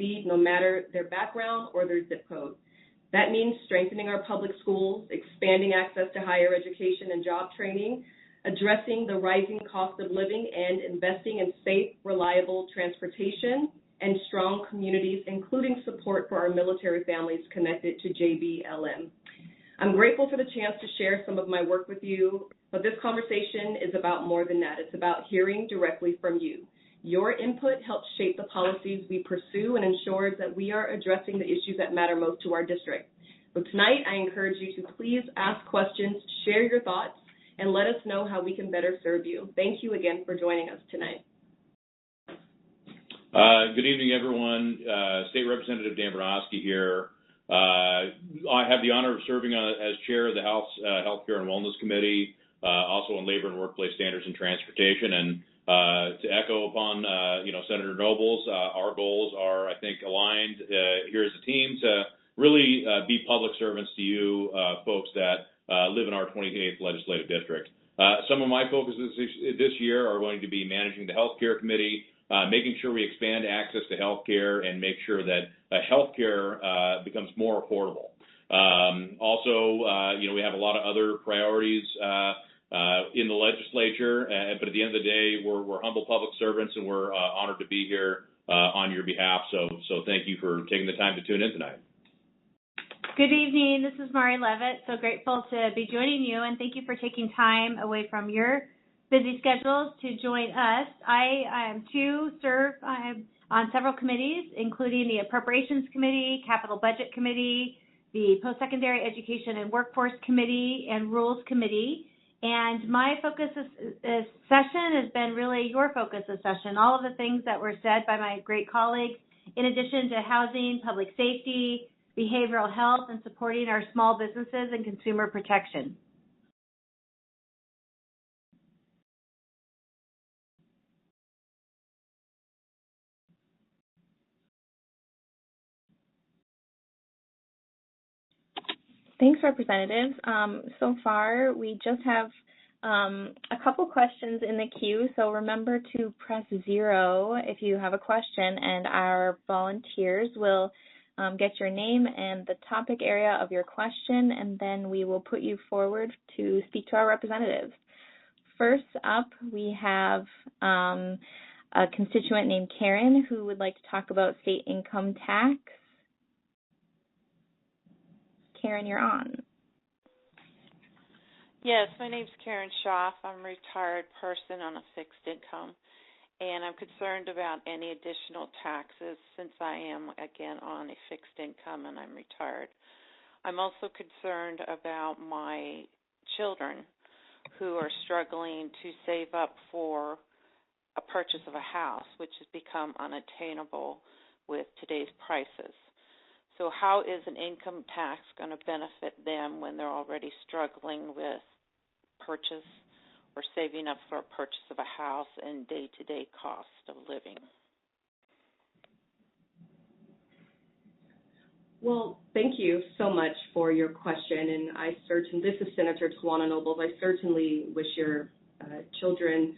succeed no matter their background or their zip code. That means strengthening our public schools, expanding access to higher education and job training, addressing the rising cost of living, and investing in safe, reliable transportation and strong communities, including support for our military families connected to JBLM. I'm grateful for the chance to share some of my work with you, but this conversation is about more than that. It's about hearing directly from you. Your input helps shape the policies we pursue and ensures that we are addressing the issues that matter most to our district. So tonight, I encourage you to please ask questions, share your thoughts, and let us know how we can better serve you. Thank you again for joining us tonight. Good evening, everyone. State Representative Dan Bronoske here. I have the honor of serving as chair of the House Healthcare and Wellness Committee, also on Labor and Workplace Standards and Transportation. And to echo upon, Senator Noble's, our goals are, I think, aligned here as a team to really be public servants to you folks that live in our 28th legislative district. Some of my focuses this year are going to be managing the Healthcare Committee, making sure we expand access to healthcare and make sure that healthcare becomes more affordable. We have a lot of other priorities in the legislature, but at the end of the day, we're humble public servants, and we're honored to be here on your behalf. So thank you for taking the time to tune in tonight. Good evening. This is Mari Leavitt. So grateful to be joining you, and thank you for taking time away from your busy schedules to join us. I am to serve on several committees, including the Appropriations Committee, Capital Budget Committee, the Post-Secondary Education and Workforce Committee, and Rules Committee. And my focus this session has been really your focus this session, all of the things that were said by my great colleagues, in addition to housing, public safety, behavioral health, and supporting our small businesses and consumer protection. Thanks, Representatives. So far, we just have a couple questions in the queue, so remember to press 0 if you have a question, and our volunteers will get your name and the topic area of your question, and then we will put you forward to speak to our representatives. First up, we have a constituent named Karen who would like to talk about state income tax. Karen, you're on. Yes, my name's Karen Schaaf. I'm a retired person on a fixed income, and I'm concerned about any additional taxes since I am, again, on a fixed income and I'm retired. I'm also concerned about my children who are struggling to save up for a purchase of a house, which has become unattainable with today's prices. So how is an income tax going to benefit them when they're already struggling with purchase or saving up for a purchase of a house and day-to-day cost of living? Well, thank you so much for your question, and this is Senator Tawana Nobles. I certainly wish your children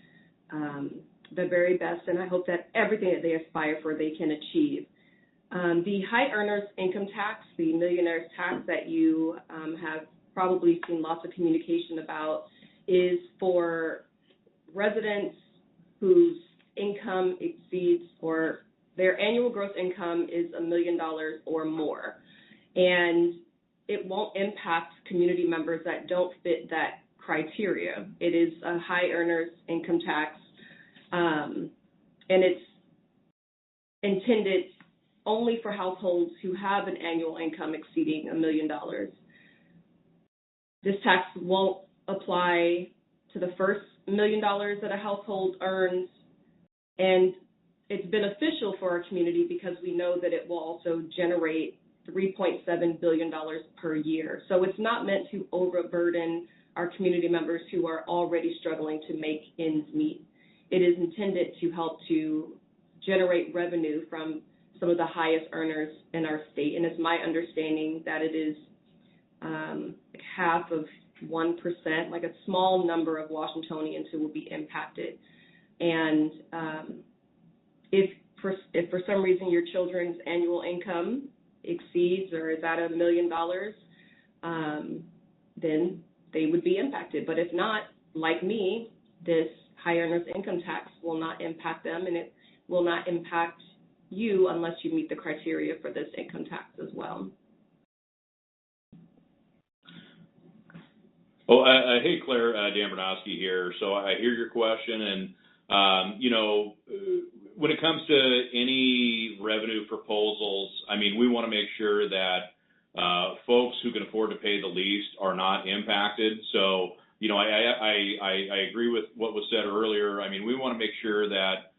the very best, and I hope that everything that they aspire for they can achieve. The high earners income tax, the millionaire's tax that you have probably seen lots of communication about, is for residents whose income exceeds, or their annual gross income is $1 million or more. And it won't impact community members that don't fit that criteria. It is a high earners income tax, and it's intended only for households who have an annual income exceeding $1 million. This tax won't apply to the first $1 million that a household earns, and it's beneficial for our community because we know that it will also generate $3.7 billion per year. So it's not meant to overburden our community members who are already struggling to make ends meet. It is intended to help to generate revenue from some of the highest earners in our state, and it's my understanding that it is half of 1%, like a small number of Washingtonians who will be impacted. And if if for some reason your children's annual income exceeds or is at $1 million, then they would be impacted. But if not, like me, this high earners income tax will not impact them, and it will not impact you unless you meet the criteria for this income tax as well. Oh, hey, Claire, Dan Bronoske here. So I hear your question, and, when it comes to any revenue proposals, I mean, we want to make sure that folks who can afford to pay the least are not impacted. So, I agree with what was said earlier. I mean, we want to make sure that,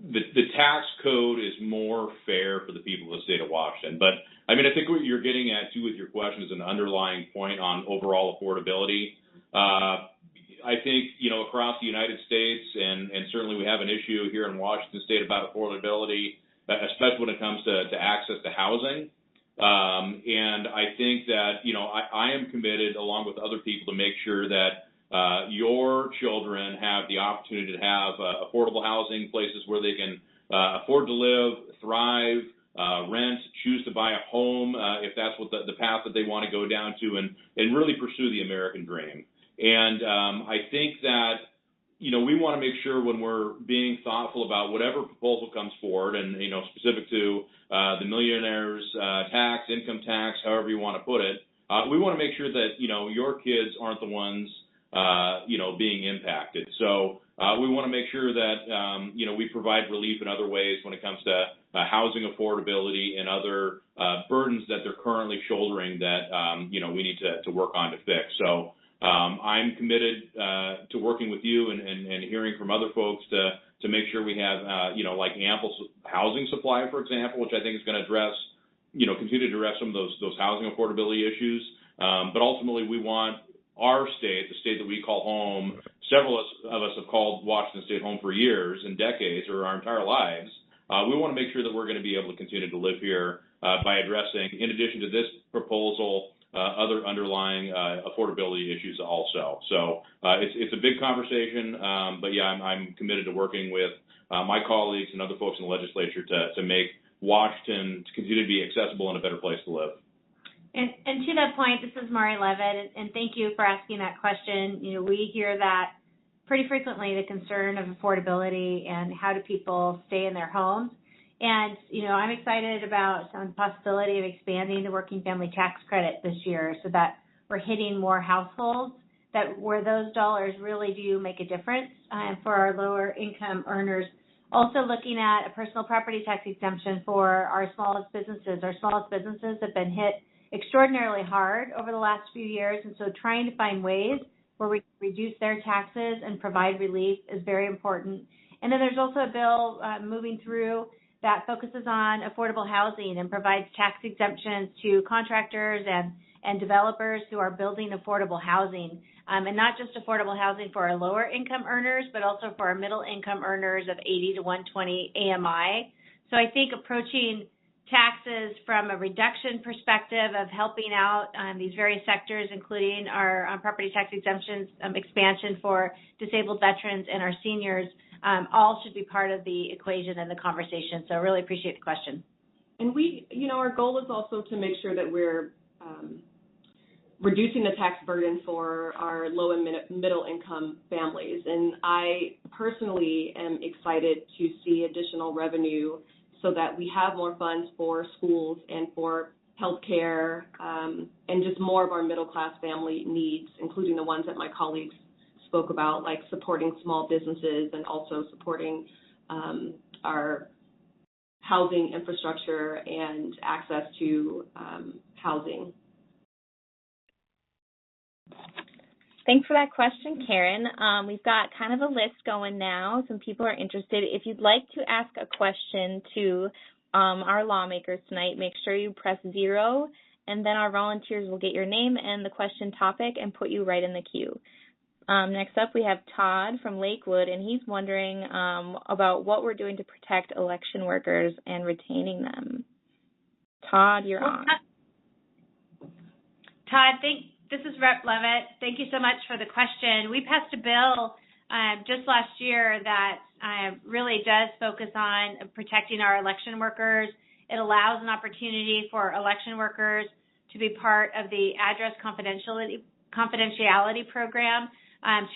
the tax code is more fair for the people of the state of Washington. But, I mean, I think what you're getting at, too, with your question is an underlying point on overall affordability. I think, across the United States, and certainly we have an issue here in Washington State about affordability, especially when it comes to access to housing. And I think that, I am committed, along with other people, to make sure that your children have the opportunity to have affordable housing, places where they can afford to live, thrive, rent, choose to buy a home if that's what the path that they want to go down to, and really pursue the American dream. And I think that, we want to make sure when we're being thoughtful about whatever proposal comes forward, and, specific to the millionaires tax, income tax, however you want to put it, we want to make sure that, your kids aren't the ones, being impacted. So we want to make sure that, we provide relief in other ways when it comes to housing affordability and other burdens that they're currently shouldering that, we need to work on to fix. So I'm committed to working with you and hearing from other folks to make sure we have, like ample housing supply, for example, which I think is going to address, continue to address some of those housing affordability issues. But ultimately, we want our state, the state that we call home, several of us have called Washington State home for years and decades, or our entire lives. We want to make sure that we're going to be able to continue to live here by addressing, in addition to this proposal, other underlying affordability issues also. So it's a big conversation, but yeah, I'm committed to working with my colleagues and other folks in the legislature to make Washington to continue to be accessible and a better place to live. And to that point, this is Mari Leavitt, and thank you for asking that question. We hear that pretty frequently, the concern of affordability and how do people stay in their homes. And, I'm excited about some possibility of expanding the working family tax credit this year so that we're hitting more households where those dollars really do make a difference for our lower income earners. Also looking at a personal property tax exemption for our smallest businesses. Our smallest businesses have been hit extraordinarily hard over the last few years, and so trying to find ways where we reduce their taxes and provide relief is very important. And then there's also a bill moving through that focuses on affordable housing and provides tax exemptions to contractors and developers who are building affordable housing, and not just affordable housing for our lower income earners, but also for our middle income earners of 80 to 120 AMI. So I think approaching taxes from a reduction perspective of helping out these various sectors, including our property tax exemptions expansion for disabled veterans and our seniors, all should be part of the equation and the conversation. So I really appreciate the question. And our goal is also to make sure that we're reducing the tax burden for our low and middle income families. And I personally am excited to see additional revenue so that we have more funds for schools and for healthcare and just more of our middle class family needs, including the ones that my colleagues spoke about, like supporting small businesses and also supporting our housing infrastructure and access to housing. Thanks for that question, Karen. We've got kind of a list going now. Some people are interested. If you'd like to ask a question to our lawmakers tonight, make sure you press 0, and then our volunteers will get your name and the question topic and put you right in the queue. Next up, we have Todd from Lakewood, and he's wondering about what we're doing to protect election workers and retaining them. Todd, you're on. Todd, this is Rep. Leavitt. Thank you so much for the question. We passed a bill just last year that really does focus on protecting our election workers. It allows an opportunity for election workers to be part of the address confidentiality program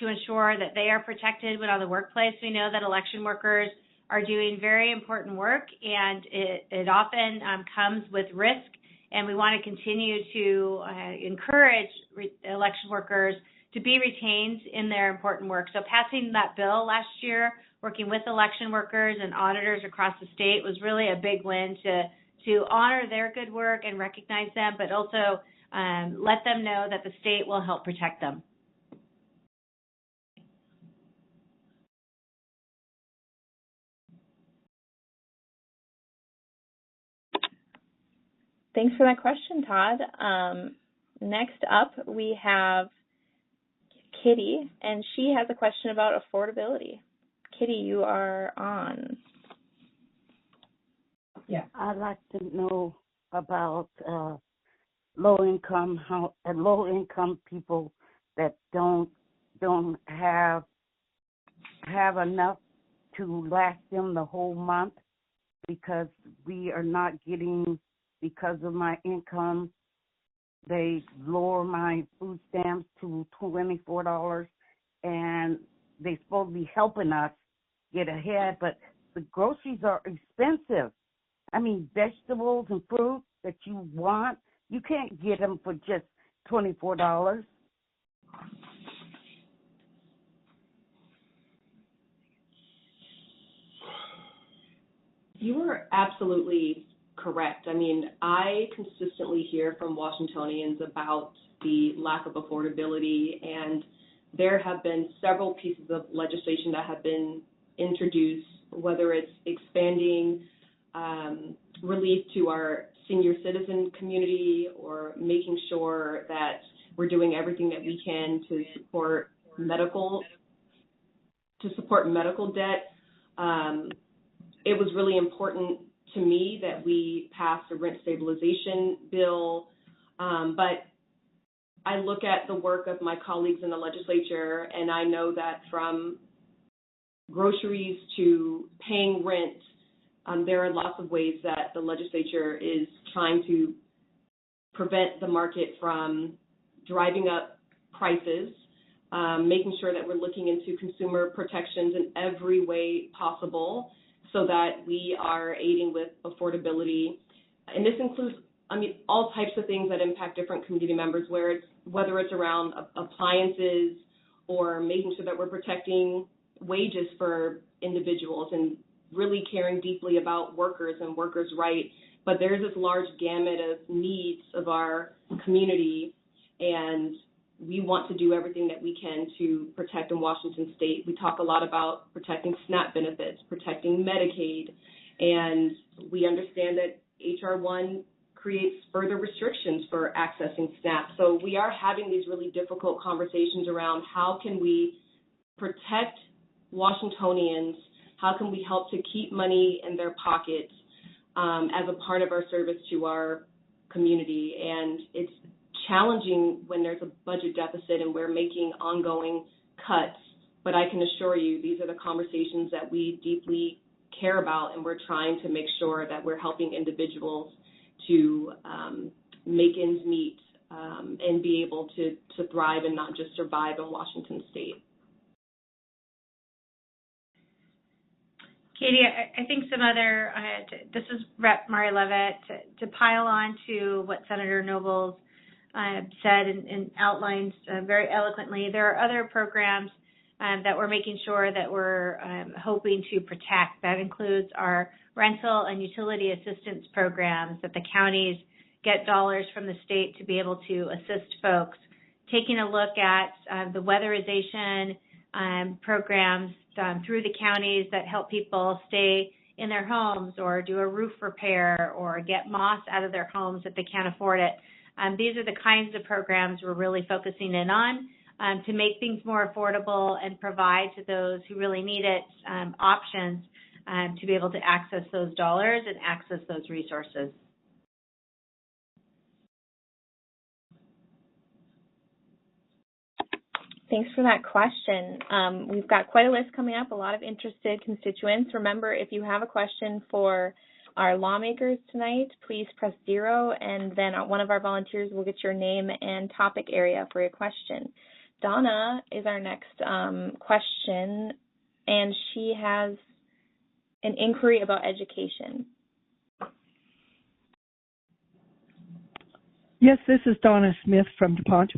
to ensure that they are protected when on the workplace. We know that election workers are doing very important work, and it often comes with risk, and we want to continue to encourage election workers to be retained in their important work. So passing that bill last year, working with election workers and auditors across the state, was really a big win to honor their good work and recognize them, but also let them know that the state will help protect them. Thanks for that question, Todd. Next up, we have Kitty, and she has a question about affordability. Kitty, you are on. Yeah, I'd like to know about low-income people that don't have enough to last them the whole month, because we are not getting, because of my income, they lower my food stamps to $24, and they're supposed to be helping us get ahead, but the groceries are expensive. I mean, vegetables and fruit that you want, you can't get them for just $24. You are absolutely correct. I mean, I consistently hear from Washingtonians about the lack of affordability, and there have been several pieces of legislation that have been introduced, whether it's expanding relief to our senior citizen community or making sure that we're doing everything that we can to support medical debt. It was really important to me that we passed a rent stabilization bill, but I look at the work of my colleagues in the legislature, and I know that from groceries to paying rent, there are lots of ways that the legislature is trying to prevent the market from driving up prices, making sure that we're looking into consumer protections in every way possible so that we are aiding with affordability. And this includes, all types of things that impact different community members, whether it's around appliances or making sure that we're protecting wages for individuals and really caring deeply about workers and workers' rights. But there's this large gamut of needs of our community, and we want to do everything that we can to protect in Washington State. We talk a lot about protecting SNAP benefits, protecting Medicaid, and we understand that H.R. 1 creates further restrictions for accessing SNAP. So we are having these really difficult conversations around how can we protect Washingtonians, how can we help to keep money in their pockets as a part of our service to our community. And it's challenging when there's a budget deficit and we're making ongoing cuts, but I can assure you these are the conversations that we deeply care about, and we're trying to make sure that we're helping individuals to make ends meet and be able to thrive and not just survive in Washington State. Katie, I think some other, this is Rep. Mari Leavitt, to pile on to what Senator Nobles said and outlined very eloquently. There are other programs that we're making sure that we're hoping to protect. That includes our rental and utility assistance programs, that the counties get dollars from the state to be able to assist folks. Taking a look at the weatherization programs through the counties that help people stay in their homes or do a roof repair or get moss out of their homes if they can't afford it. These are the kinds of programs we're really focusing in on to make things more affordable and provide to those who really need it options to be able to access those dollars and access those resources. Thanks for that question. We've got quite a list coming up, a lot of interested constituents. Remember, if you have a question for our lawmakers tonight, please press 0, and then one of our volunteers will get your name and topic area for your question. Donna is our next question, and she has an inquiry about education. Yes, this is Donna Smith from DuPont,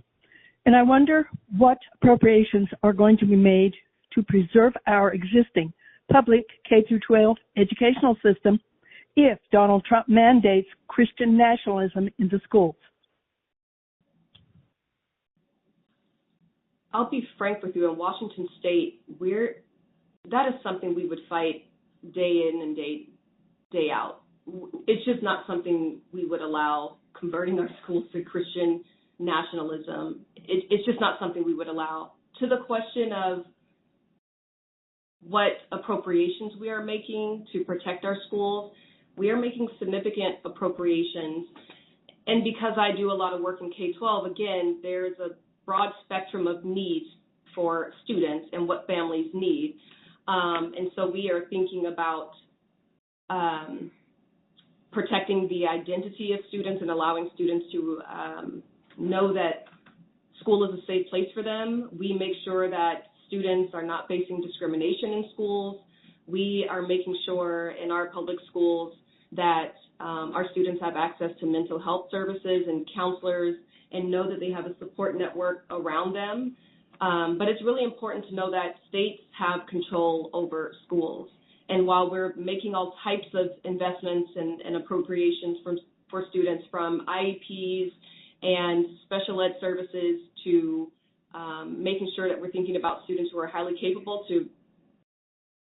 and I wonder what appropriations are going to be made to preserve our existing public K-12 educational system if Donald Trump mandates Christian nationalism in the schools. I'll be frank with you. In Washington State, that is something we would fight day in and day out. It's just not something we would allow, converting our schools to Christian nationalism. It's just not something we would allow. To the question of what appropriations we are making to protect our schools, we are making significant appropriations. And because I do a lot of work in K-12, again, there's a broad spectrum of needs for students and what families need. And so we are thinking about protecting the identity of students and allowing students to know that school is a safe place for them. We make sure that students are not facing discrimination in schools. We are making sure in our public schools that our students have access to mental health services and counselors and know that they have a support network around them. But it's really important to know that states have control over schools. And while we're making all types of investments and appropriations for students, from IEPs and special ed services to making sure that we're thinking about students who are highly capable, to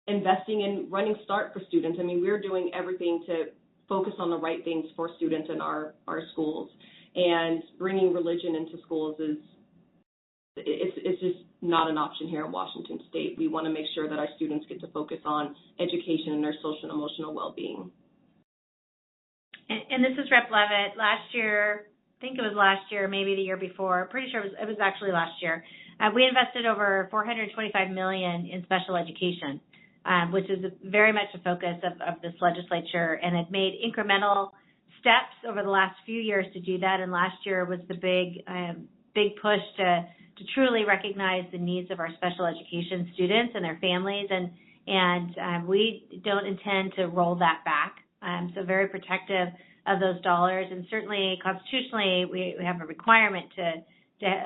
investing in running START for students. I mean, we're doing everything to focus on the right things for students in our schools. And bringing religion into schools it's just not an option here in Washington State. We want to make sure that our students get to focus on education and their social and emotional well-being. And this is Rep. Leavitt. Last year, I think it was last year, maybe the year before, pretty sure it was actually last year, we invested over $425 million in special education, which is very much a focus of this legislature, and it made incremental steps over the last few years to do that. And last year was the big push to truly recognize the needs of our special education students and their families, and we don't intend to roll that back. So very protective of those dollars, and certainly constitutionally we have a requirement to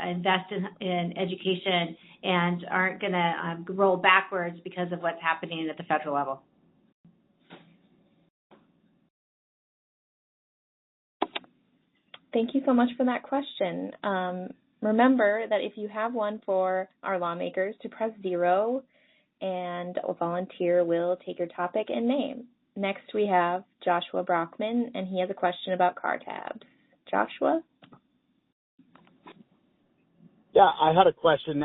invest in education and aren't going to roll backwards because of what's happening at the federal level. Thank you so much for that question. Remember that if you have one for our lawmakers, to press 0, and a volunteer will take your topic and name. Next, we have Joshua Brockman, and he has a question about car tabs. Joshua? Yeah, I had a question.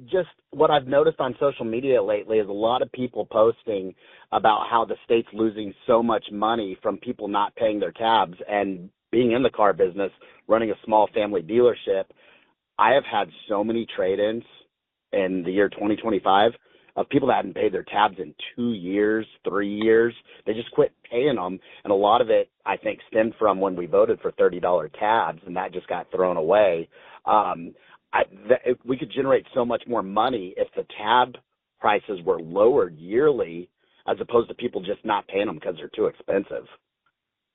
Just what I've noticed on social media lately is a lot of people posting about how the state's losing so much money from people not paying their tabs. And being in the car business, running a small family dealership, I have had so many trade-ins in the year 2025 of people that hadn't paid their tabs in 2 years, 3 years. They just quit paying them. And a lot of it, I think, stemmed from when we voted for $30 tabs, and that just got thrown away. We could generate so much more money if the tab prices were lowered yearly as opposed to people just not paying them because they're too expensive.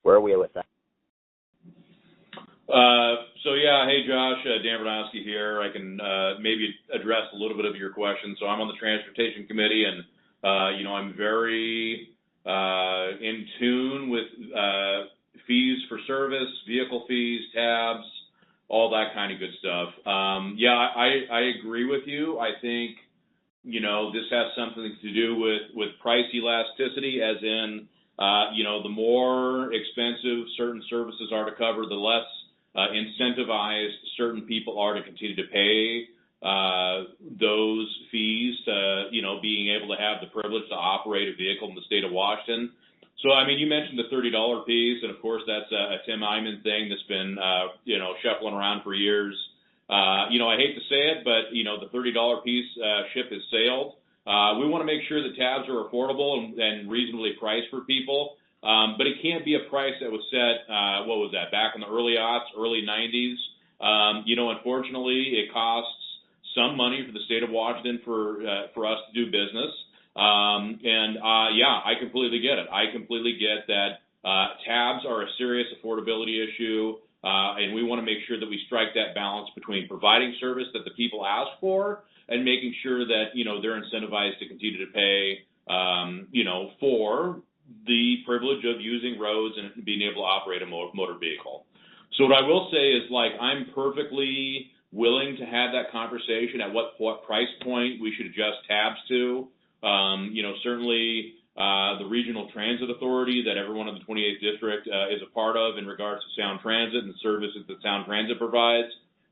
Where are we with that? Hey Josh, Dan Bronoske here. I can maybe address a little bit of your question. So I'm on the Transportation Committee, and I'm very in tune with fees for service, vehicle fees, tabs, all that kind of good stuff. I agree with you. I think this has something to do with price elasticity, as in the more expensive certain services are to cover, the less incentivized certain people are to continue to pay those fees to, being able to have the privilege to operate a vehicle in the state of Washington. So, I mean, you mentioned the $30 piece, and of course that's a Tim Eyman thing that's been, shuffling around for years. I hate to say it, but, the $30 piece ship has sailed. We want to make sure that tabs are affordable and reasonably priced for people. But it can't be a price that was set, what was that, back in the early aughts, early 90s. Unfortunately, it costs some money for the state of Washington for us to do business. I completely get it. I completely get that tabs are a serious affordability issue, and we want to make sure that we strike that balance between providing service that the people ask for and making sure that, they're incentivized to continue to pay, for the privilege of using roads and being able to operate a motor vehicle. So what I will say is, I'm perfectly willing to have that conversation at what price point we should adjust tabs to. Certainly the Regional Transit Authority that everyone in the 28th District is a part of in regards to Sound Transit and the services that Sound Transit provides.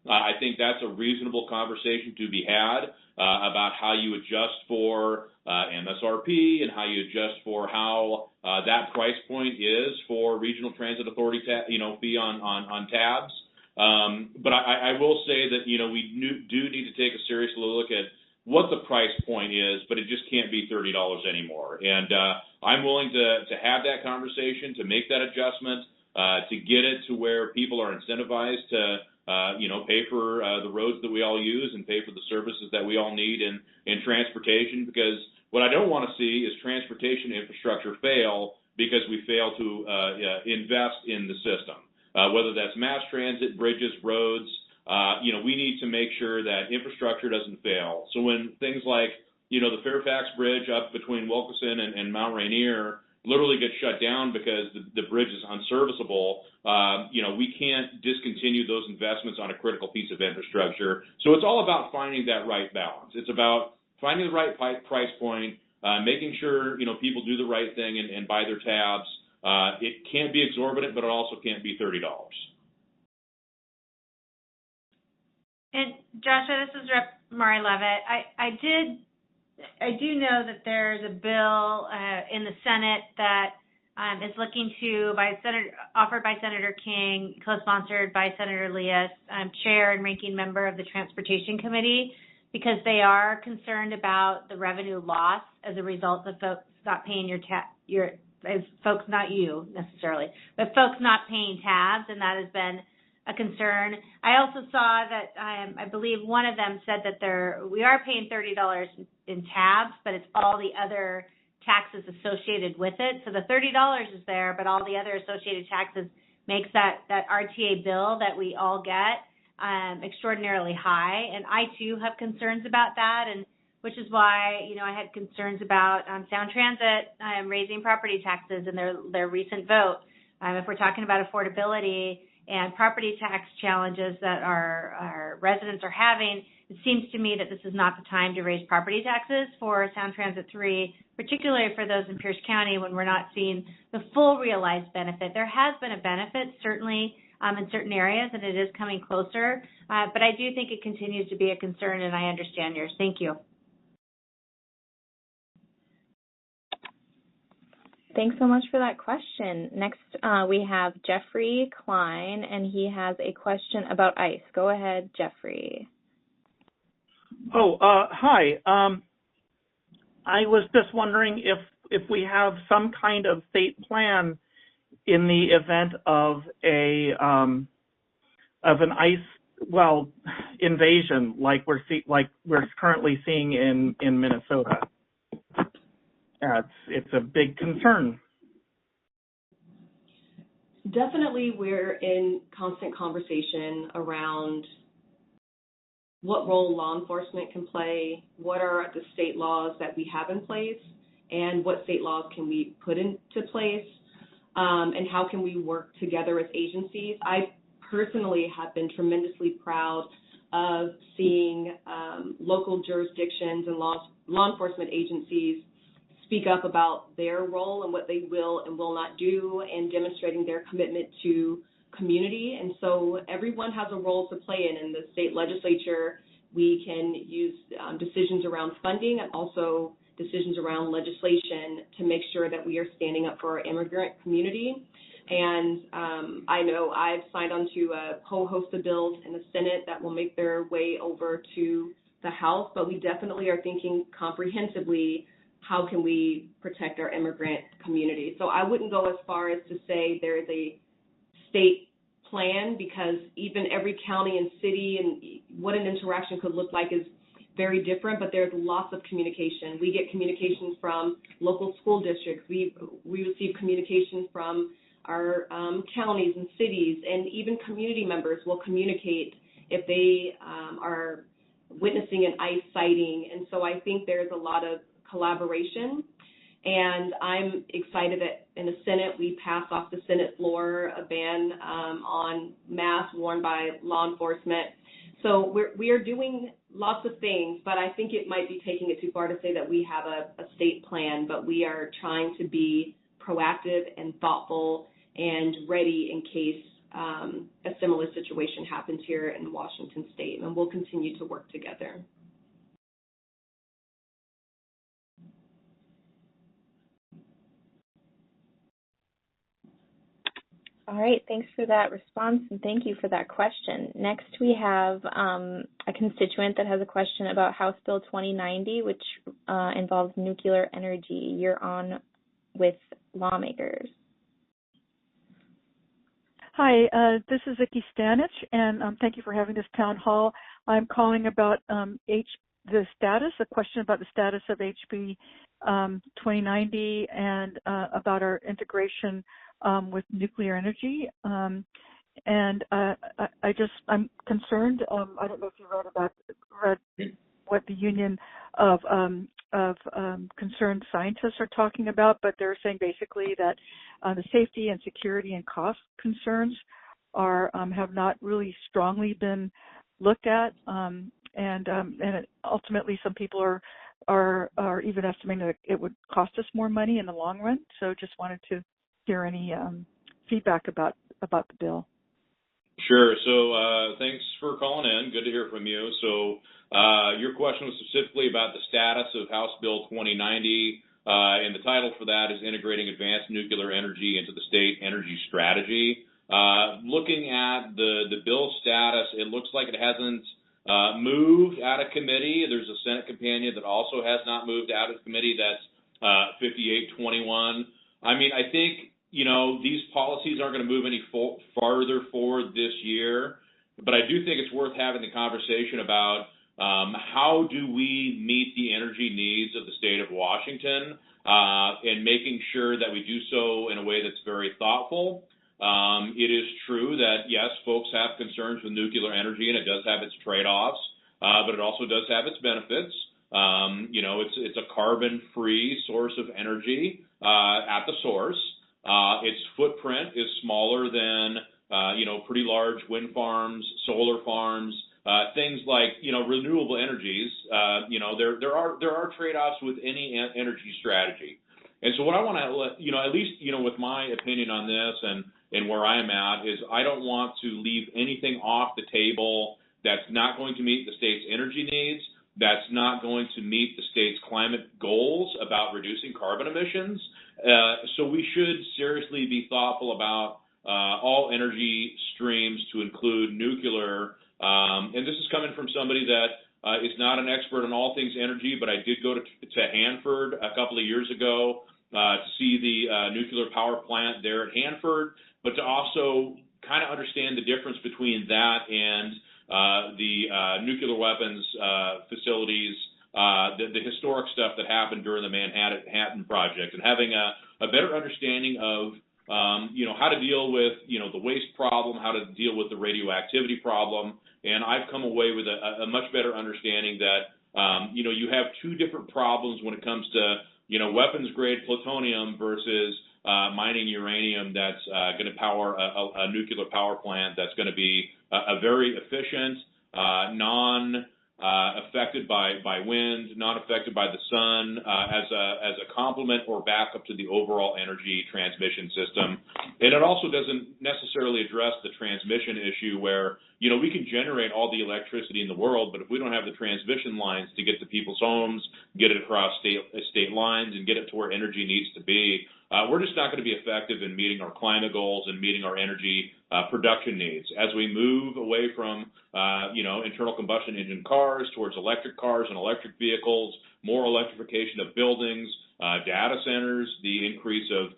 I think that's a reasonable conversation to be had about how you adjust for MSRP and how you adjust for how that price point is for Regional Transit Authority fee on tabs. But I will say that, we do need to take a serious look at what the price point is, but it just can't be $30 anymore. And I'm willing to have that conversation, to make that adjustment, to get it to where people are incentivized to, pay for the roads that we all use and pay for the services that we all need in transportation. Because what I don't want to see is transportation infrastructure fail because we fail to invest in the system. Whether that's mass transit, bridges, roads, we need to make sure that infrastructure doesn't fail. So when things like, the Fairfax Bridge up between Wilkeson and Mount Rainier literally get shut down because the bridge is unserviceable, we can't discontinue those investments on a critical piece of infrastructure. So it's all about finding that right balance. It's about finding the right price point, making sure, people do the right thing and buy their tabs. It can't be exorbitant, but it also can't be $30. And Joshua, this is Rep. Mari Leavitt. I do know that there's a bill in the Senate that is looking to offered by Senator King, co-sponsored by Senator Leas, chair and ranking member of the Transportation Committee, because they are concerned about the revenue loss as a result of folks not paying folks, not you necessarily, but folks not paying tabs, and that has been a concern. I also saw that I believe one of them said that we are paying $30 in tabs, but it's all the other taxes associated with it. So the $30 is there, but all the other associated taxes makes that RTA bill that we all get extraordinarily high. And I too have concerns about that, and which is why I had concerns about Sound Transit raising property taxes in their recent vote. If we're talking about affordability and property tax challenges that our residents are having, it seems to me that this is not the time to raise property taxes for Sound Transit 3, particularly for those in Pierce County when we're not seeing the full realized benefit. There has been a benefit, certainly, in certain areas, and it is coming closer. But I do think it continues to be a concern, and I understand yours. Thank you. Thanks so much for that question. Next, we have Jeffrey Klein, and he has a question about ICE. Go ahead, Jeffrey. Hi. I was just wondering if we have some kind of state plan in the event of an ICE invasion like we're currently seeing in Minnesota. It's a big concern. Definitely, we're in constant conversation around what role law enforcement can play, what are the state laws that we have in place, and what state laws can we put into place, and how can we work together as agencies. I personally have been tremendously proud of seeing local jurisdictions and law enforcement agencies speak up about their role and what they will and will not do, and demonstrating their commitment to community. And so everyone has a role to play in the state legislature. We can use decisions around funding and also decisions around legislation to make sure that we are standing up for our immigrant community. And I know I've signed on to a whole host of bills in the Senate that will make their way over to the House, but we definitely are thinking comprehensively, how can we protect our immigrant community? So I wouldn't go as far as to say there is a state plan, because even every county and city and what an interaction could look like is very different, but there's lots of communication. We get communications from local school districts. We receive communication from our counties and cities, and even community members will communicate if they are witnessing an ICE sighting. And so I think there's a lot of collaboration, and I'm excited that in the Senate we passed off the Senate floor a ban on masks worn by law enforcement. So we are doing lots of things, but I think it might be taking it too far to say that we have a state plan, but we are trying to be proactive and thoughtful and ready in case a similar situation happens here in Washington State, and we'll continue to work together. All right, thanks for that response, and thank you for that question. Next, we have a constituent that has a question about House Bill 2090, which involves nuclear energy. You're on with lawmakers. Hi, this is Vicki Stanich, and thank you for having this town hall. I'm calling about a question about the status of HB 2090 and about our integration with nuclear energy. I'm concerned. I don't know if you read what the Union of Concerned Scientists are talking about, but they're saying basically that the safety and security and cost concerns have not really strongly been looked at, and ultimately some people are even estimating that it would cost us more money in the long run. So just wanted to hear any feedback about the bill. Sure. So thanks for calling in. Good to hear from you. So your question was specifically about the status of House Bill 2090, and the title for that is Integrating Advanced Nuclear Energy into the State Energy Strategy. Looking at the bill status, it looks like it hasn't moved out of committee. There's a Senate companion that also has not moved out of committee. That's 5821. I mean, I think, these policies aren't going to move any farther forward this year, but I do think it's worth having the conversation about how do we meet the energy needs of the state of Washington, and making sure that we do so in a way that's very thoughtful. It is true that, yes, folks have concerns with nuclear energy, and it does have its trade-offs, but it also does have its benefits. It's a carbon-free source of energy at the source. Its footprint is smaller than, pretty large wind farms, solar farms, things like, renewable energies. There are trade-offs with any energy strategy. And so what I want to let, at least, with my opinion on this and where I'm at, is I don't want to leave anything off the table that's not going to meet the state's energy needs, that's not going to meet the state's climate goals about reducing carbon emissions. So we should seriously be thoughtful about all energy streams to include nuclear. And this is coming from somebody that is not an expert on all things energy, but I did go to Hanford a couple of years ago to see the nuclear power plant there at Hanford, but to also kind of understand the difference between that and the nuclear weapons facilities, the historic stuff that happened during the Manhattan Project, and having a better understanding of how to deal with the waste problem, how to deal with the radioactivity problem. And I've come away with a much better understanding that you have two different problems when it comes to weapons grade plutonium versus mining uranium that's going to power a nuclear power plant that's going to be a very efficient, affected by wind, not affected by the sun, as a complement or backup to the overall energy transmission system. And it also doesn't necessarily address the transmission issue where, we can generate all the electricity in the world, but if we don't have the transmission lines to get to people's homes, get it across state lines, and get it to where energy needs to be, we're just not going to be effective in meeting our climate goals and meeting our energy production needs. As we move away from, internal combustion engine cars towards electric cars and electric vehicles, more electrification of buildings, data centers, the increase of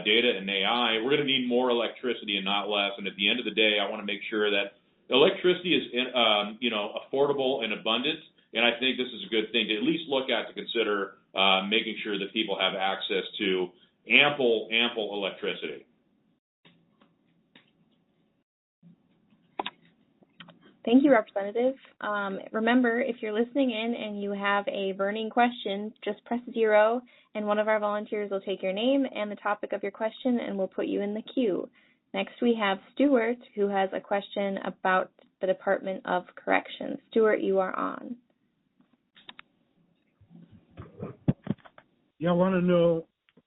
data and AI, we're going to need more electricity and not less. And at the end of the day, I want to make sure that electricity is, affordable and abundant. And I think this is a good thing to at least look at, to consider making sure that people have access to ample electricity. Thank you, Representative. Remember, if you're listening in and you have a burning question, just press 0, and one of our volunteers will take your name and the topic of your question, and we'll put you in the queue. Next, we have Stuart, who has a question about the Department of Corrections. Stuart, you are on. Yeah, I want to know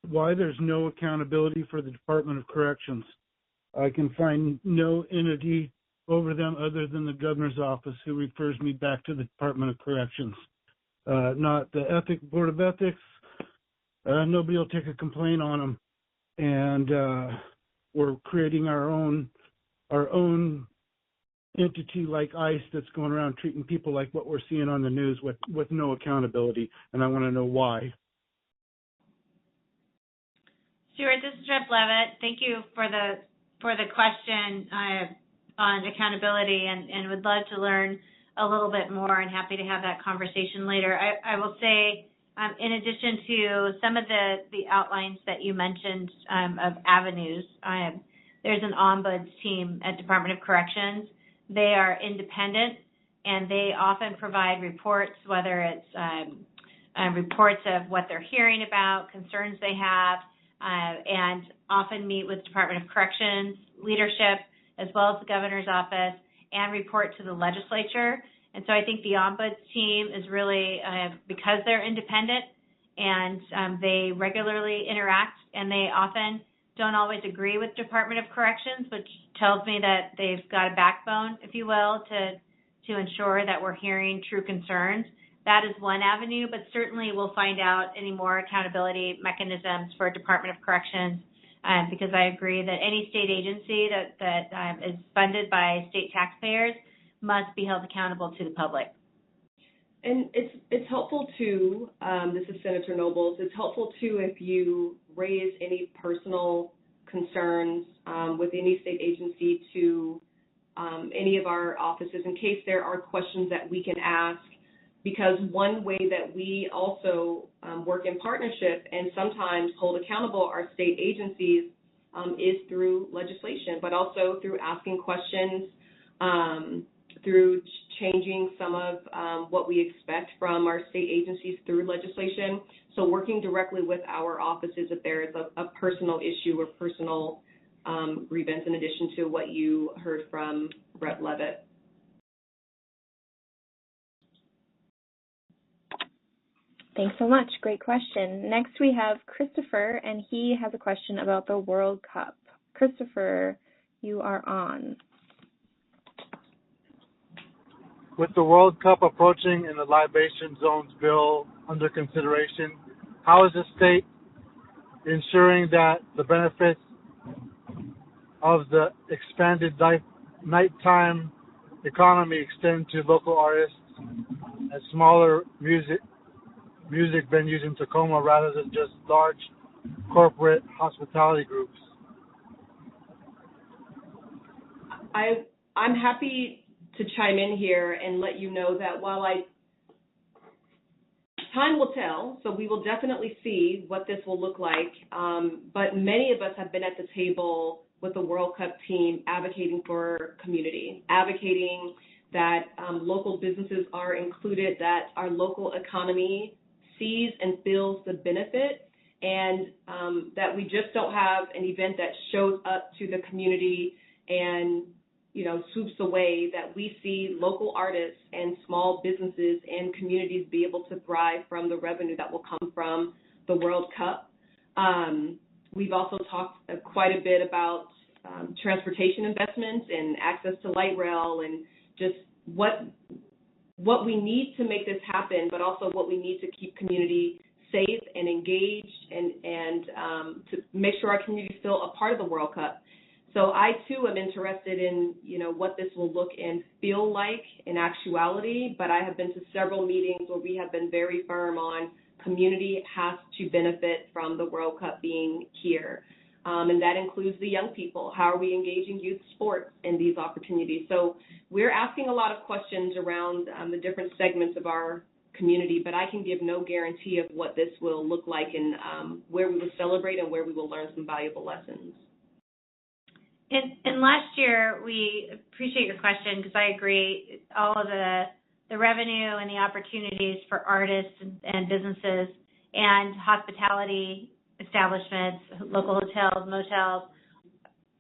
why there's no accountability for the Department of Corrections. I can find no entity over them other than the governor's office, who refers me back to the Department of Corrections. Not the Board of Ethics. Nobody will take a complaint on them. And we're creating our own entity like ICE that's going around treating people like what we're seeing on the news with no accountability. And I want to know why. Stuart, this is Rep. Leavitt. Thank you for the question on accountability, and would love to learn a little bit more, and happy to have that conversation later. I will say, in addition to some of the outlines that you mentioned of avenues, there's an ombuds team at Department of Corrections. They are independent, and they often provide reports, whether it's reports of what they're hearing about, concerns they have, and often meet with Department of Corrections leadership, as well as the governor's office, and report to the legislature. And so I think the ombuds team is really, because they're independent and they regularly interact, and they often don't always agree with Department of Corrections, which tells me that they've got a backbone, if you will, to ensure that we're hearing true concerns. That is one avenue, but certainly we'll find out any more accountability mechanisms for Department of Corrections, because I agree that any state agency that is funded by state taxpayers must be held accountable to the public. And it's helpful too, this is Senator Nobles, it's helpful too if you raise any personal concerns with any state agency to any of our offices, in case there are questions that we can ask, because one way that we also work in partnership and sometimes hold accountable our state agencies is through legislation, but also through asking questions, through changing some of what we expect from our state agencies through legislation. So working directly with our offices if there is a personal issue or personal grievance, in addition to what you heard from Rep. Leavitt. Thanks so much. Great question. Next we have Christopher, and he has a question about the World Cup. Christopher, you are on. With the World Cup approaching and the libation zones bill under consideration, how is the state ensuring that the benefits of the expanded nighttime economy extend to local artists and smaller music venues in Tacoma rather than just large corporate hospitality groups? I'm happy to chime in here and let you know that while time will tell, so we will definitely see what this will look like, but many of us have been at the table with the World Cup team advocating for community, advocating that local businesses are included, that our local economy sees and feels the benefit, and that we just don't have an event that shows up to the community and swoops away, that we see local artists and small businesses and communities be able to thrive from the revenue that will come from the World Cup. We've also talked quite a bit about transportation investments and access to light rail, and just what we need to make this happen, but also what we need to keep community safe and engaged and to make sure our communities feel a part of the World Cup. So I, too, am interested in, what this will look and feel like in actuality, but I have been to several meetings where we have been very firm on community has to benefit from the World Cup being here. And that includes the young people. How are we engaging youth sports in these opportunities? So we're asking a lot of questions around the different segments of our community, but I can give no guarantee of what this will look like and where we will celebrate and where we will learn some valuable lessons. And last year, we appreciate your question because I agree, all of the revenue and the opportunities for artists and businesses and hospitality establishments, local hotels, motels,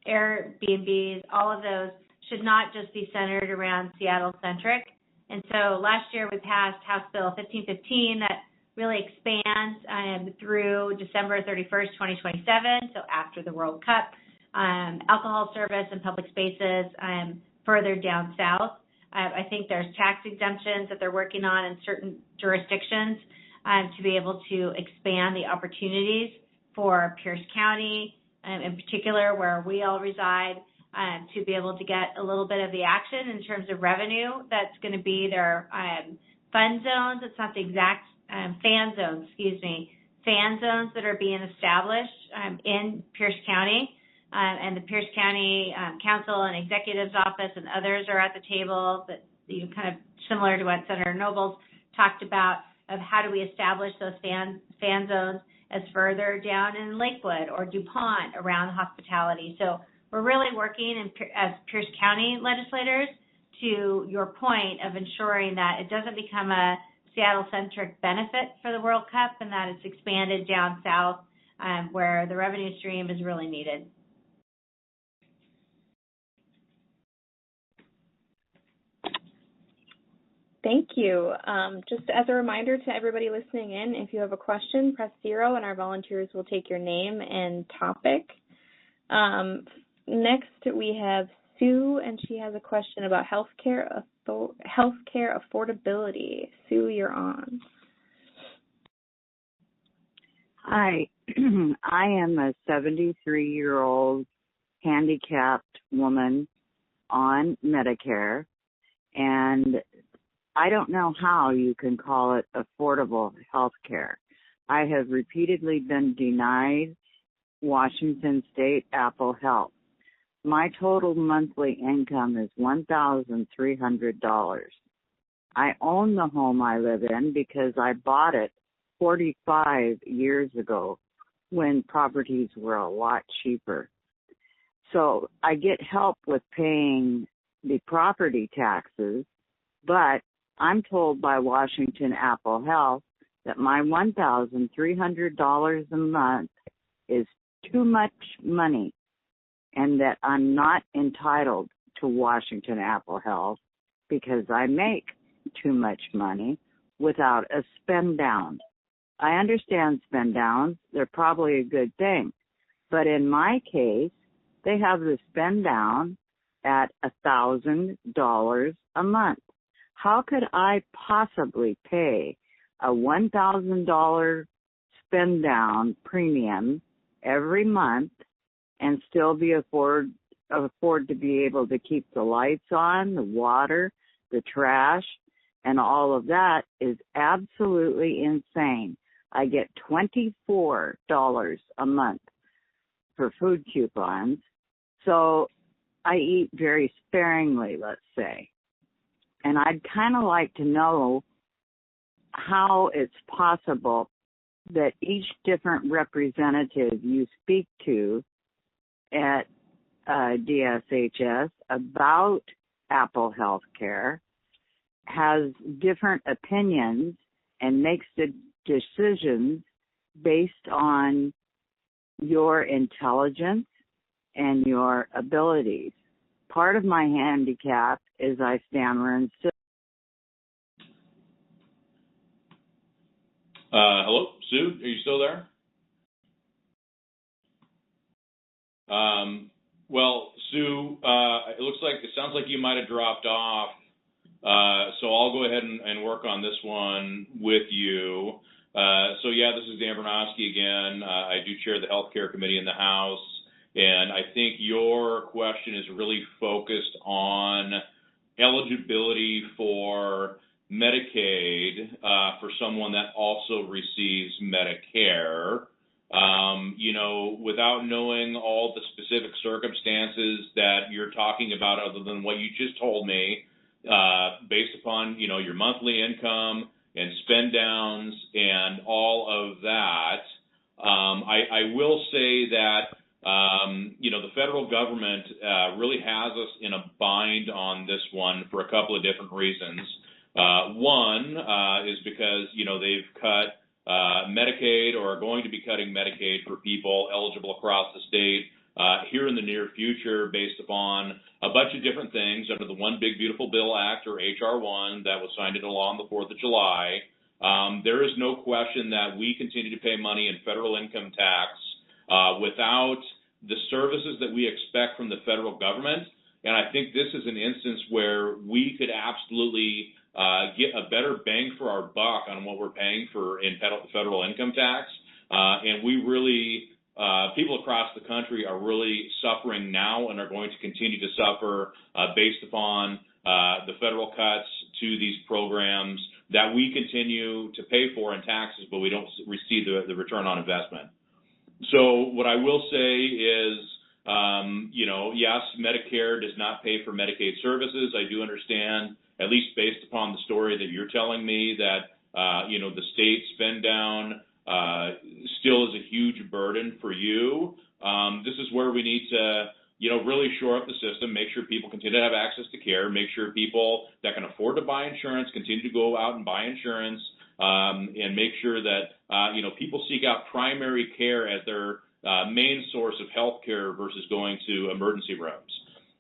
Airbnbs, all of those should not just be centered around Seattle-centric. And so last year we passed House Bill 1515 that really expands through December 31st, 2027, so after the World Cup, alcohol service and public spaces further down south. I think there's tax exemptions that they're working on in certain jurisdictions to be able to expand the opportunities for Pierce County, in particular where we all reside, to be able to get a little bit of the action in terms of revenue. That's going to be their fun zones. It's not the exact fan zones, fan zones that are being established in Pierce County. And the Pierce County Council and Executive's Office and others are at the table, but kind of similar to what Senator Nobles talked about, of how do we establish those fan zones as further down in Lakewood or DuPont around hospitality. So we're really working as Pierce County legislators to your point of ensuring that it doesn't become a Seattle-centric benefit for the World Cup and that it's expanded down south where the revenue stream is really needed. Thank you. Just as a reminder to everybody listening in, if you have a question, press 0 and our volunteers will take your name and topic. Next, we have Sue, and she has a question about healthcare affordability. Sue, you're on. Hi. I am a 73-year-old handicapped woman on Medicare, and I don't know how you can call it affordable health care. I have repeatedly been denied Washington State Apple Health. My total monthly income is $1,300. I own the home I live in because I bought it 45 years ago when properties were a lot cheaper. So I get help with paying the property taxes, but I'm told by Washington Apple Health that my $1,300 a month is too much money and that I'm not entitled to Washington Apple Health because I make too much money without a spend down. I understand spend downs. They're probably a good thing. But in my case, they have the spend down at $1,000 a month. How could I possibly pay a $1,000 spend down premium every month and still be afford to be able to keep the lights on, the water, the trash, and all of that is absolutely insane. I get $24 a month for food coupons, so I eat very sparingly, let's say. And I'd kind of like to know how it's possible that each different representative you speak to at DSHS about Apple Healthcare has different opinions and makes the decisions based on your intelligence and your abilities. Part of my handicap is I stammer and still. Hello, Sue, are you still there? Well, Sue, it sounds like you might have dropped off. So I'll go ahead and work on this one with you. So yeah, this is Dan Bronoske again. I do chair the Healthcare Committee in the House, and I think your question is really focused on eligibility for Medicaid for someone that also receives Medicare. Without knowing all the specific circumstances that you're talking about other than what you just told me, based upon, your monthly income and spend downs and all of that, I will say that, the federal government really has us in a bind on this one for a couple of different reasons. One is because, they've cut Medicaid or are going to be cutting Medicaid for people eligible across the state here in the near future based upon a bunch of different things under the One Big Beautiful Bill Act, or H.R. 1, that was signed into law on the 4th of July. There is no question that we continue to pay money in federal income tax without the services that we expect from the federal government. And I think this is an instance where we could absolutely get a better bang for our buck on what we're paying for in federal income tax. And we really, people across the country are really suffering now and are going to continue to suffer based upon the federal cuts to these programs that we continue to pay for in taxes, but we don't receive the return on investment. So what I will say is, yes, Medicare does not pay for Medicaid services. I do understand, at least based upon the story that you're telling me, that, the state spend down still is a huge burden for you. This is where we need to, really shore up the system, make sure people continue to have access to care, make sure people that can afford to buy insurance continue to go out and buy insurance, and make sure that, people seek out primary care as their main source of health care versus going to emergency rooms.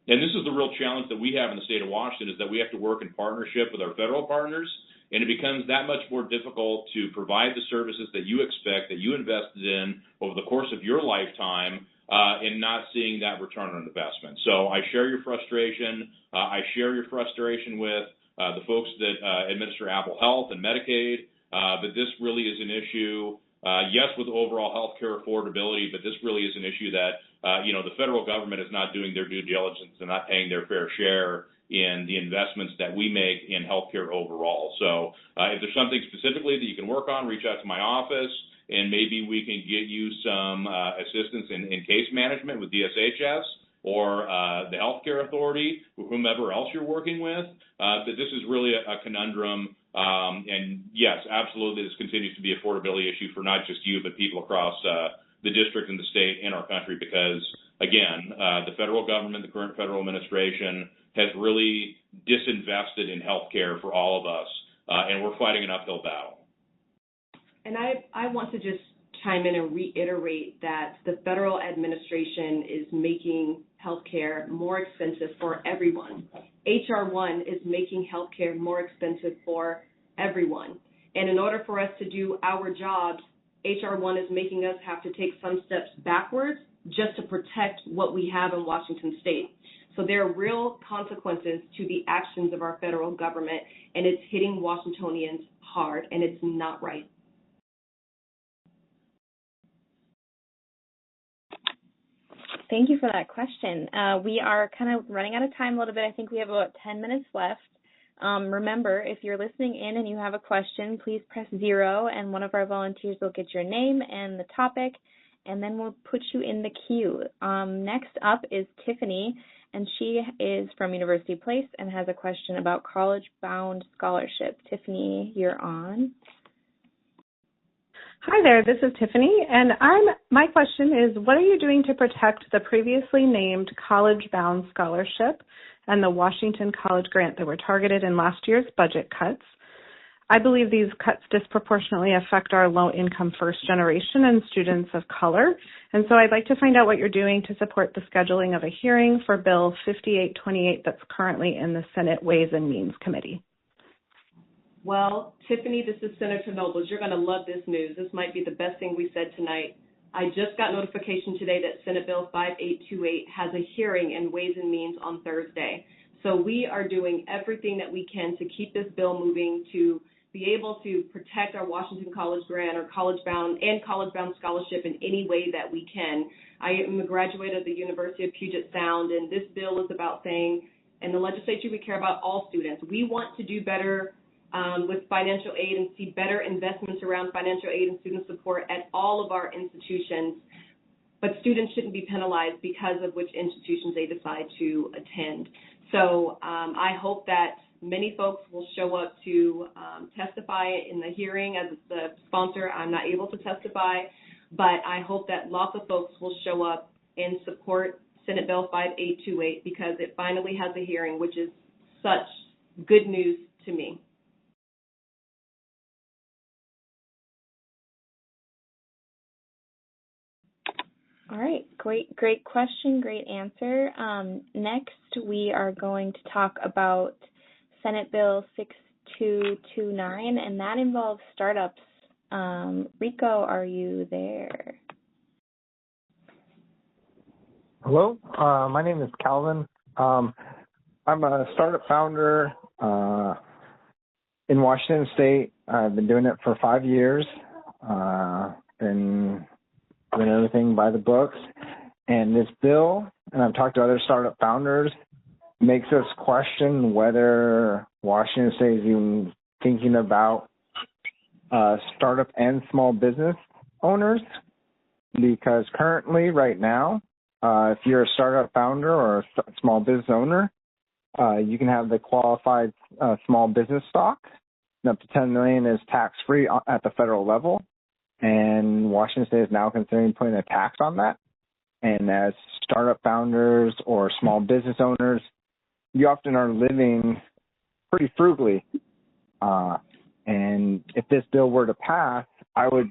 And this is the real challenge that we have in the state of Washington, is that we have to work in partnership with our federal partners, and it becomes that much more difficult to provide the services that you expect, that you invested in over the course of your lifetime, and not seeing that return on investment. So I share your frustration. I share your frustration with the folks that administer Apple Health and Medicaid, but this really is an issue, yes, with overall health care affordability, but this really is an issue that, the federal government is not doing their due diligence and not paying their fair share in the investments that we make in healthcare overall. So if there's something specifically that you can work on, reach out to my office, and maybe we can get you some assistance in case management with DSHS or the Healthcare Authority, or whomever else you're working with. But this is really a conundrum. And yes, absolutely, this continues to be an affordability issue for not just you, but people across the district and the state and our country, because, again, the federal government, the current federal administration, has really disinvested in health care for all of us, and we're fighting an uphill battle. And I want to just chime in and reiterate that the federal administration is making health care more expensive for everyone. H.R. 1 is making health care more expensive for everyone. And in order for us to do our jobs, H.R. 1 is making us have to take some steps backwards just to protect what we have in Washington state. So there are real consequences to the actions of our federal government, and it's hitting Washingtonians hard, and it's not right. Thank you for that question. We are kind of running out of time a little bit. I think we have about 10 minutes left. Remember, if you're listening in and you have a question, please press 0, and one of our volunteers will get your name and the topic, and then we'll put you in the queue. Next up is Tiffany, and she is from University Place and has a question about college-bound scholarship. Tiffany, you're on. Hi there, this is Tiffany, and my question is, what are you doing to protect the previously named college-bound scholarship and the Washington College grant that were targeted in last year's budget cuts? I believe these cuts disproportionately affect our low-income first generation and students of color, and so I'd like to find out what you're doing to support the scheduling of a hearing for Bill 5828 that's currently in the Senate Ways and Means Committee. Well, Tiffany, this is Senator Nobles. You're going to love this news. This might be the best thing we said tonight. I just got notification today that Senate Bill 5828 has a hearing in Ways and Means on Thursday. So we are doing everything that we can to keep this bill moving, to be able to protect our Washington College Grant or College Bound Scholarship in any way that we can. I am a graduate of the University of Puget Sound, and this bill is about saying, in the legislature, we care about all students. We want to do better with financial aid and see better investments around financial aid and student support at all of our institutions. But students shouldn't be penalized because of which institutions they decide to attend. So I hope that many folks will show up to testify in the hearing. As the sponsor, I'm not able to testify, but I hope that lots of folks will show up and support Senate Bill 5828 because it finally has a hearing, which is such good news to me. All right, great question, great answer. Next, we are going to talk about Senate Bill 6229, and that involves startups. Rico, are you there? Hello, my name is Calvin. I'm a startup founder in Washington State. I've been doing it for 5 years. Been doing everything by the books. And this bill, and I've talked to other startup founders, makes us question whether Washington State is even thinking about startup and small business owners. Because currently, right now, if you're a startup founder or a small business owner, you can have the qualified small business stock. And up to $10 million is tax-free at the federal level. And Washington State is now considering putting a tax on that. And as startup founders or small business owners, you often are living pretty frugally. And if this bill were to pass, I would,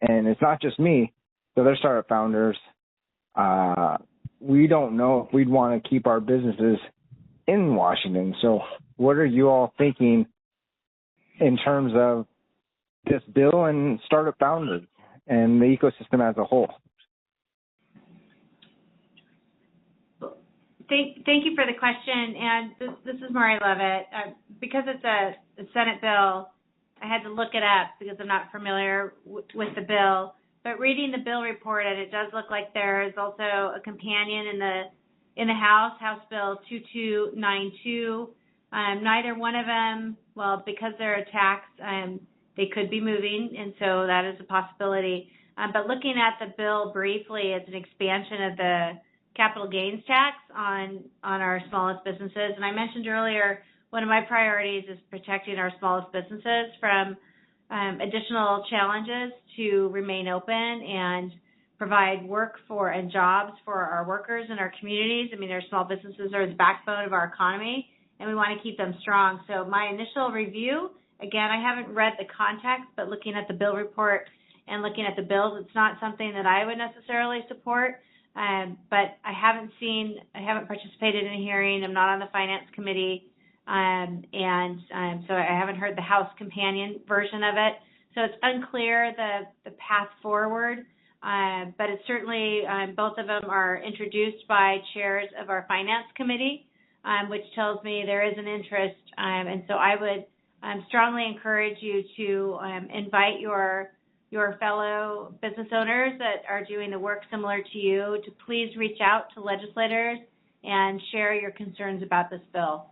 and it's not just me, the other startup founders, we don't know if we'd want to keep our businesses in Washington. So what are you all thinking in terms of this bill and startup founders and the ecosystem as a whole? Thank you for the question, and this is Mari Leavitt. Because it's a Senate bill, I had to look it up because I'm not familiar with the bill. But reading the bill report, and it does look like there is also a companion in the House Bill 2292. Neither one of them, well, because they're a tax, they could be moving, and so that is a possibility. But looking at the bill briefly, it's an expansion of the capital gains tax on our smallest businesses. And I mentioned earlier, one of my priorities is protecting our smallest businesses from additional challenges to remain open and provide work for and jobs for our workers and our communities. I mean, our small businesses are the backbone of our economy, and we want to keep them strong. So my initial review, again, I haven't read the context, but looking at the bill report and looking at the bills, it's not something that I would necessarily support. But I haven't participated in a hearing. I'm not on the Finance Committee. So I haven't heard the House companion version of it. So it's unclear the path forward. But it's certainly, both of them are introduced by chairs of our Finance Committee, which tells me there is an interest. And so I would strongly encourage you to invite your fellow business owners that are doing the work similar to you to please reach out to legislators and share your concerns about this bill.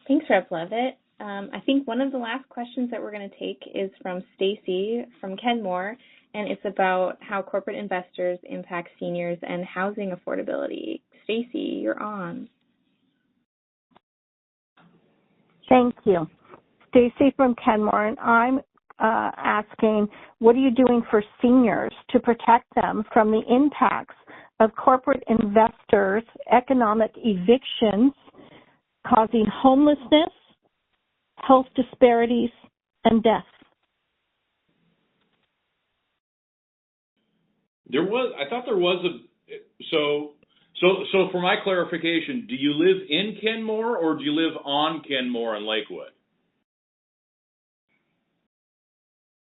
Thanks, Rep. Leavitt. I think one of the last questions that we're going to take is from Stacy from Kenmore, and it's about how corporate investors impact seniors and housing affordability. Stacy, you're on. Thank you. Stacy from Kenmore, and I'm asking, what are you doing for seniors to protect them from the impacts of corporate investors' economic evictions causing homelessness, health disparities, and death? I thought there was So for my clarification, do you live in Kenmore or do you live on Kenmore in Lakewood?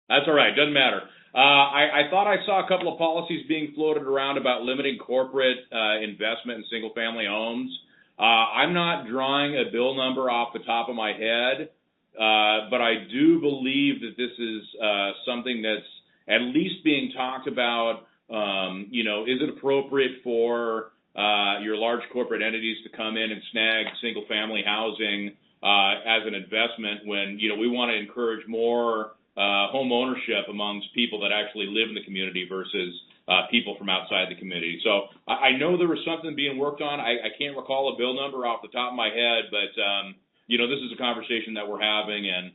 That's all right. Doesn't matter. I thought I saw a couple of policies being floated around about limiting corporate investment in single-family homes. I'm not drawing a bill number off the top of my head, but I do believe that this is something that's at least being talked about. Is it appropriate for your large corporate entities to come in and snag single-family housing as an investment when, we want to encourage more home ownership amongst people that actually live in the community versus people from outside the community. So I know there was something being worked on. I can't recall a bill number off the top of my head, but, this is a conversation that we're having, and,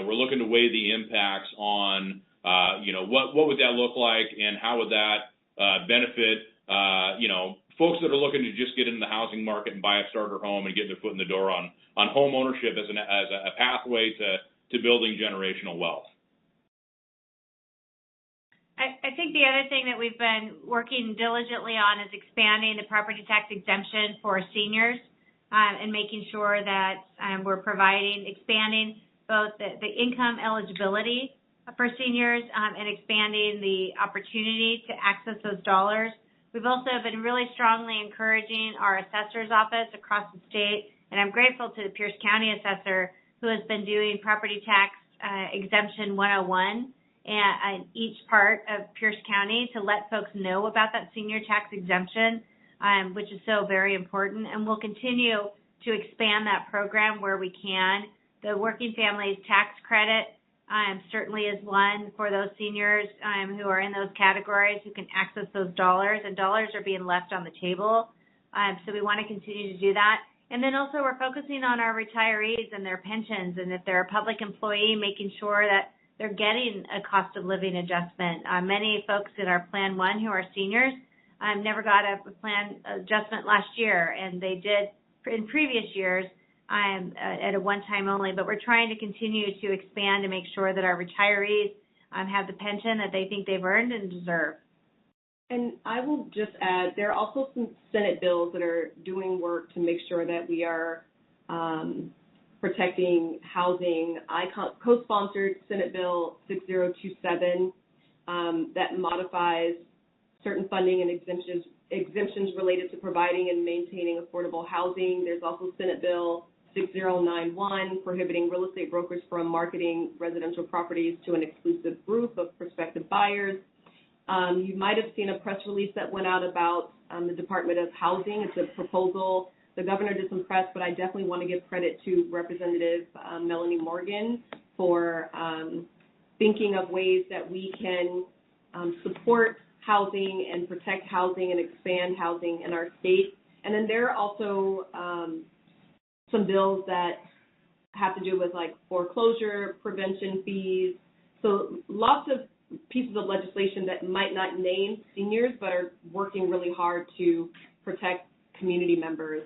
we're looking to weigh the impacts on, what would that look like and how would that benefit, folks that are looking to just get into the housing market and buy a starter home and get their foot in the door on home ownership as a pathway to building generational wealth. I think the other thing that we've been working diligently on is expanding the property tax exemption for seniors and making sure that we're expanding both the income eligibility for seniors and expanding the opportunity to access those dollars. We've also been really strongly encouraging our assessor's office across the state, and I'm grateful to the Pierce County assessor who has been doing property tax exemption 101 and each part of Pierce County to let folks know about that senior tax exemption, which is so very important. And we'll continue to expand that program where we can. The Working Families Tax Credit certainly is one for those seniors who are in those categories who can access those dollars, and dollars are being left on the table. So we want to continue to do that. And then also we're focusing on our retirees and their pensions, and if they're a public employee, making sure that they're getting a cost of living adjustment. Many folks in our Plan 1 who are seniors never got a plan adjustment last year, and they did in previous years at a one-time only. But we're trying to continue to expand to make sure that our retirees have the pension that they think they've earned and deserve. And I will just add, there are also some Senate bills that are doing work to make sure that we are protecting housing. I co-sponsored Senate Bill 6027 that modifies certain funding and exemptions related to providing and maintaining affordable housing. There's also Senate Bill 6091 prohibiting real estate brokers from marketing residential properties to an exclusive group of prospective buyers. You might have seen a press release that went out about the Department of Housing. It's a proposal. The governor did some press, but I definitely want to give credit to Representative Melanie Morgan for thinking of ways that we can support housing and protect housing and expand housing in our state. And then there are also some bills that have to do with like foreclosure prevention fees. So lots of pieces of legislation that might not name seniors but are working really hard to protect community members.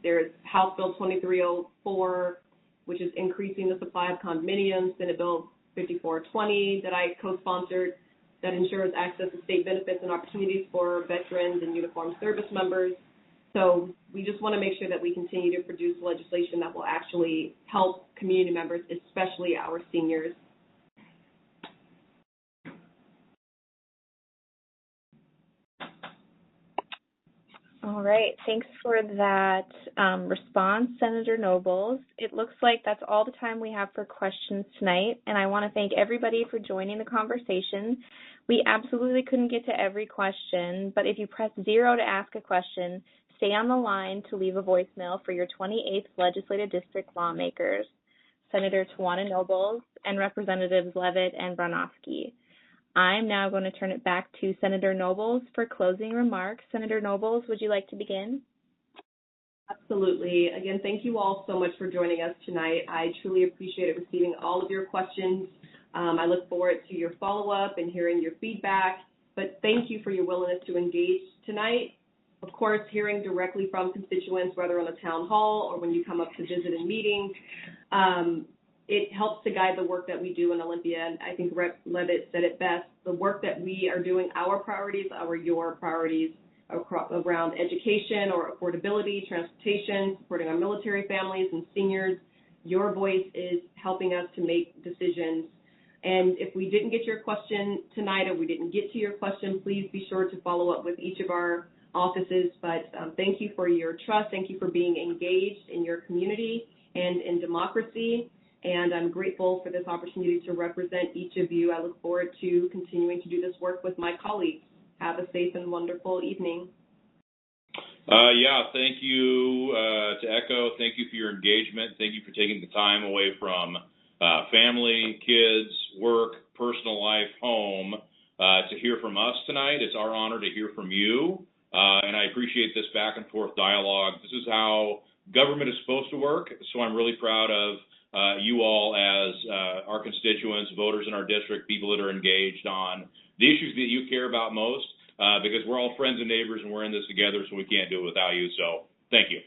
There's House Bill 2304, which is increasing the supply of condominiums, Senate Bill 5420 that I co-sponsored that ensures access to state benefits and opportunities for veterans and uniformed service members. So we just want to make sure that we continue to produce legislation that will actually help community members, especially our seniors. All right. Thanks for that response, Senator Nobles. It looks like that's all the time we have for questions tonight, and I want to thank everybody for joining the conversation. We absolutely couldn't get to every question, but if you press 0 to ask a question, stay on the line to leave a voicemail for your 28th Legislative District lawmakers, Senator Tawana Nobles and Representatives Leavitt and Bronoske. I'm now going to turn it back to Senator Nobles for closing remarks. Senator Nobles, would you like to begin? Absolutely. Again, thank you all so much for joining us tonight. I truly appreciated receiving all of your questions. I look forward to your follow-up and hearing your feedback. But thank you for your willingness to engage tonight. Of course, hearing directly from constituents, whether on a town hall or when you come up to visit in meetings, it helps to guide the work that we do in Olympia. And I think Rep. Leavitt said it best. The work that we are doing, our priorities are your priorities around education or affordability, transportation, supporting our military families and seniors. Your voice is helping us to make decisions. And if we didn't get your question tonight or we didn't get to your question, please be sure to follow up with each of our offices. But thank you for your trust. Thank you for being engaged in your community and in democracy. And I'm grateful for this opportunity to represent each of you. I look forward to continuing to do this work with my colleagues. Have a safe and wonderful evening. Thank you to Echo. Thank you for your engagement. Thank you for taking the time away from family, kids, work, personal life, home to hear from us tonight. It's our honor to hear from you, and I appreciate this back and forth dialogue. This is how government is supposed to work, so I'm really proud of you all as our constituents, voters in our district, people that are engaged on the issues that you care about most, because we're all friends and neighbors and we're in this together, so we can't do it without you. So thank you.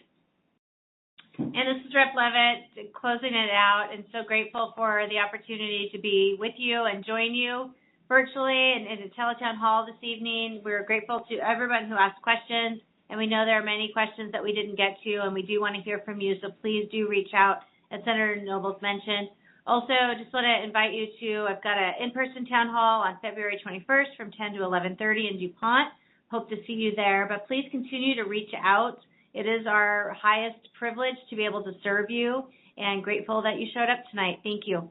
And this is Rep. Leavitt closing it out, and so grateful for the opportunity to be with you and join you virtually and in the Tele-town hall this evening. We're grateful to everyone who asked questions, and we know there are many questions that we didn't get to, and we do want to hear from you, so please do reach out, as Senator Nobles mentioned. Also, I just want to invite you to, I've got an in-person town hall on February 21st from 10 to 11:30 in DuPont. Hope to see you there, but please continue to reach out. It is our highest privilege to be able to serve you, and grateful that you showed up tonight. Thank you.